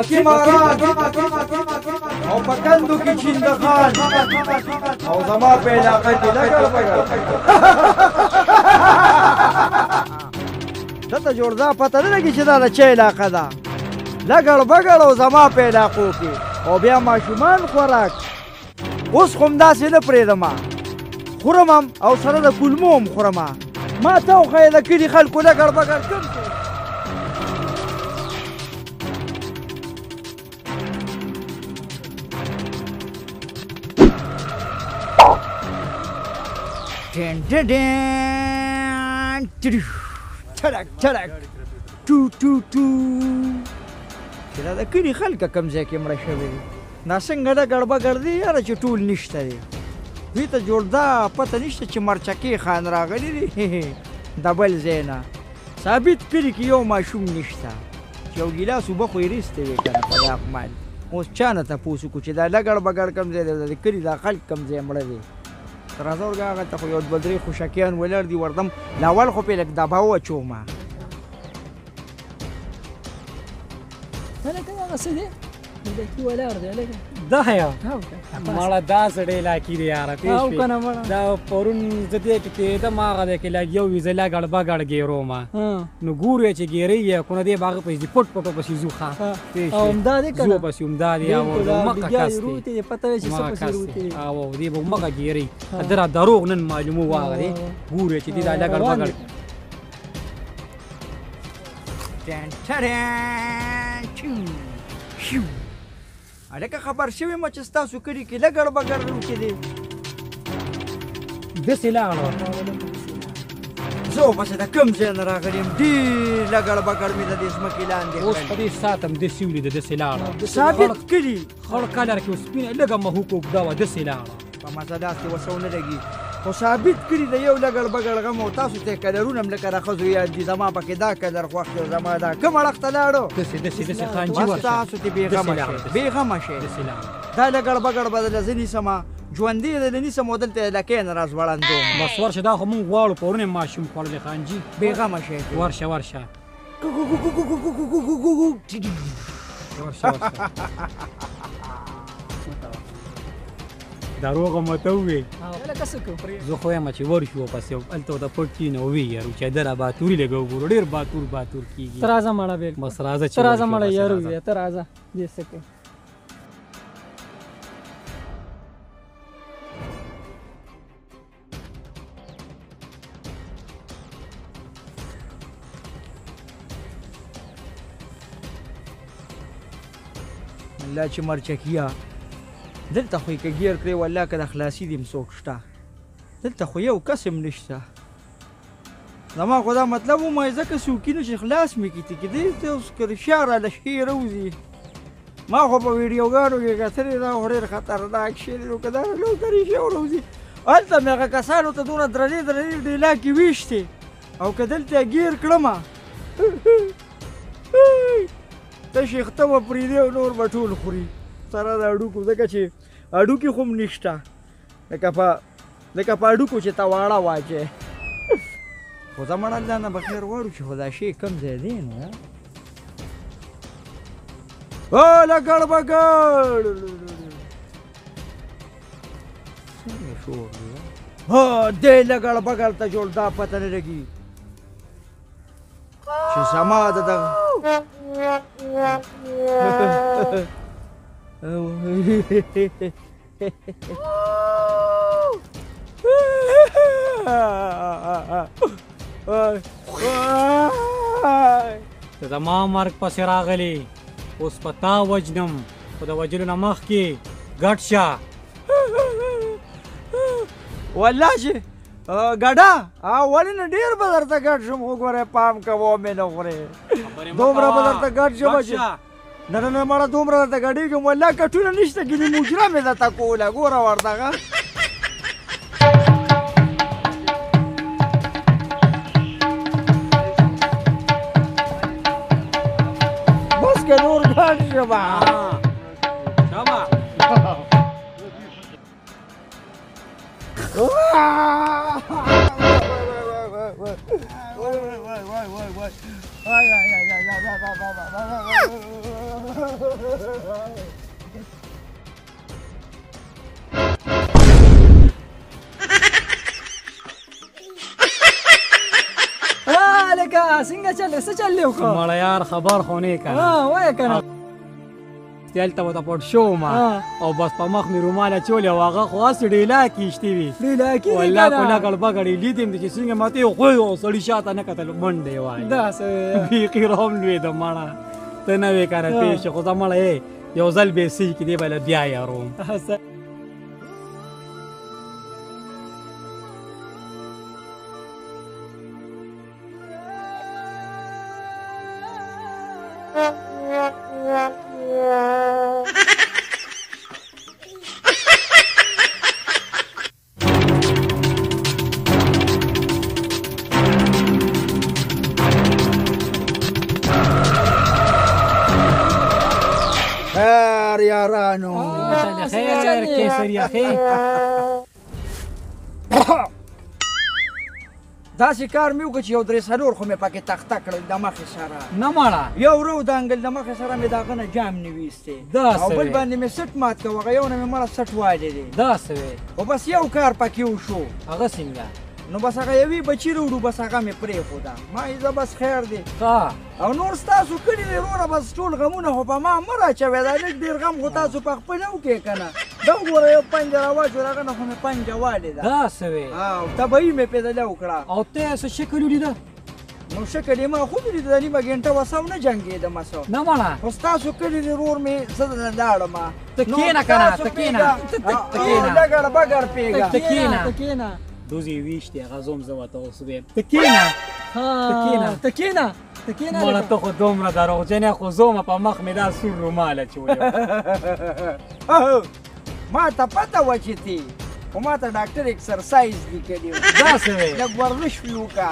پکې ماران او په کندو کې چیندخان او زما په علاقه کې لګړ بګړ دته جوړدا پته نه لګي چې دا د چا علاقه ده لګړ بګړ او زما په علاقو کې او بیا ماشومان خوراک اوس خو همداسې نه پرېږدم خورم هم او سره د کولمو هم خورم ما ته وښیه د کلي خلکو لګړ بګړ کوم ټین ټین ټړک ټړک ټو ټو ټو چې دا د کلي خلکه کوم ځای کې مړه شوي دا څنګه ده ګړبګړ دی یاره چې ټول نشته دی دوی ته جوړدا پته نشته چې مرچکې خان راغلی دی د بل ځای نه ثابت کلي کې یو ماشوم نشته چې یو ګیلاس اوبه خو یې رېستی وې که نه په دا اقمال اوس چا نه تپوس وکړو چې دا لګړ بګړ کوم ځای دی د کلي دا خلک کوم ځای مړه دی راځه ورګه هغلته خو یو دوه درې خوشکیان ولاړ دي وردم لاول خو پې لږ دبا واچوم هلکه هغه څه دی دکې ولاړ دی هلکه دا یا مړه دا سړی علاقې دی یاره پېښ او که نه مړه دا پرون زه دې کې کېدم هغه دی کې لږ یو وي زه لګړ بګړ ګیروم نو ګورو چې ګیری یې کو نه دی به هغه پسې پټ پټو پسې ځو ښه او همدا دی که زو پسې همدا دی او مکه کس دی روتې پته وی چې څه پسې روتې او دی به مکه ګیری دره دروغ نن معلومو هغه دی ګورو چې دی دا لګړ بګړ ټین ټرین هلکه خبر شوی م چې ستاسو کلي کې لګړ بګړ روکې دی داسې لاړه زه ورپسې د کوم ځای نه راغلی یم ډېر لګړ بګړ مې د دې ځمکې لاندې اوس په دې ساعت هم داسې ولېده داسې لاړه ثابت کلي خړ کلر کې اوس سپینه لږه مهوک اوږده وه داسې لاړه په مزه داسې ورسه ونه لګي خو ثابت کړي د یو لګړ بګړ غم او تاسو ته کلرونه هم لکه د ښځو یاد دي زما پکې دا کلر خوښ دی او زما دا کوم اړخ ته لاړو داسې خانجي بس ورشه تاسو ته بېغمه شئ بېغمه شئ دا لګړ بګړ به دله زه نیسم ژوندی یې دله نیسم او دلته یې لکۍ نه راځوړندوم بس ورشه دا خو مونږ غواړو پرون یې ماشوم خوړلی خانجي بېغمه شئ ورشه ورشه دروغ مته ووې هلکه څه کوو زه خو یم چې ورشو پسې هلته ورته پټ کښېنه وویېرو چې دره باتوري لږه وګورو ډېر باتور باتور کېږي ته راځه مړه بېل بس راځه چې ته راځه مړه یارو وې ته راځه دې څه کوې الله چې مرچکیه دلته خو یې که ګیر کړې والله که د خلاصي دې هم څوک شته دلته خو یو کس هم نشته زما خو دا مطلب ومایه ځکه څوکي نه چې خلاص مې کړي کېدای ته اوس که رښتیا راله شی راوځي ما خو په ویډیوګانو کې کتلې دا خو ډېر خطرناک شی دی نو که دا لوته رښتیا راوځي هلته مې هغه کسانو ته دونه درنې درنې ډیلاکې ویشتې او که دلته یې ګیر کړمه تشې خته به پرېږدي او نور به ټول خوري سره د هډوکو ځکه چې هډوکي خو هم نشته لکه په هډوکو چې ته واړه واچې خو زه مړه الله نه بخیر غواړو چې خو دا شی کوم ځای دی نو او لګړ بګړ څنګه شور دی هو دی لګړ بګړ ته جوړ دا پته نه لګي چې زما د دغه زما مرګ پسې راغلی اوس په تا وجنم خو د وجلو نه مخکې ګډ شه والله چې ګډه ولې نه ډېر به درته ګډ شم خو ګورې پام کوه مې نه خورې دومره به درته ګډ شم چې نه نه نه مړه دومره درته ګډېږم والله کټونه نشته ګینې مجره مې درته کوله ګوره ورته بس که نور ګډ شمه لکه څنګه څه چل دی خو مړه یار خبر خو نه کنه وای کنه دلته وته پټ شو ما او بس په مخ مې روماله چولې او هغه خو اس ډیلا کیشتې وي ډیلا کی والله کو لګړ بګړې لیدم چې څنګه ماته خو یو سړی شاته نه کتل منډه وای دا څه بیخي روم لوی د مړه ته نه وې کاره پیښ خو دا مړه یو ځل به سي کې دی بل بیا یاروم خیر یارانو خیر کیسر یا خیر داسې کار مې وکړ چې یو درې څلور خو مې پکې تخته کړل د مخې سره نه مړه یو رو د انګل د مخې سره مې د هغه نه جام نیویستی او بل باندې مې سټ مات کړ هغه یو نه مې مړه سټ والې دی داسې وې خو بس یو کار پکې وشو هغه څنګه نو بس هغه یوې بچي راوړو بس هغه مې پرېښوده ما زه بس خیر دی ښه او نور ستاسو کلي دی وروره بس ټول غمونه خو په ما مه راچوئ دا لږ ډېر غم خو تاسو په خپله وکړئ که نه دا وګوره یو پنجه راواچول هغه نه خو مې پنجه والې ده داسې وې طبعي مې پیدله وکړه او ته څه شکل ولیده نو شکل یې ما خو ولید د نیمه ګنټه وسو نه جنګېدم سو نه مړه خو ستاسو کلي دی ورور مې زه دنه لاړم ته کښېنه که نه ته کښېنه ډګر بګر پېږه ته کښېنه ته کښېنه دوزې ویشتې هغه زوم زه ورته اوس ویم ته کښېنه ته کښېنه مړه ته خو دومره دروغجن یې خو زومه په مخ مې دا سور رومال اچولی ما ته پته وه چې تی خو ما ته ډاکټر اکسرسایز لیکلي و داسې وې لږ ورزش وي وکړه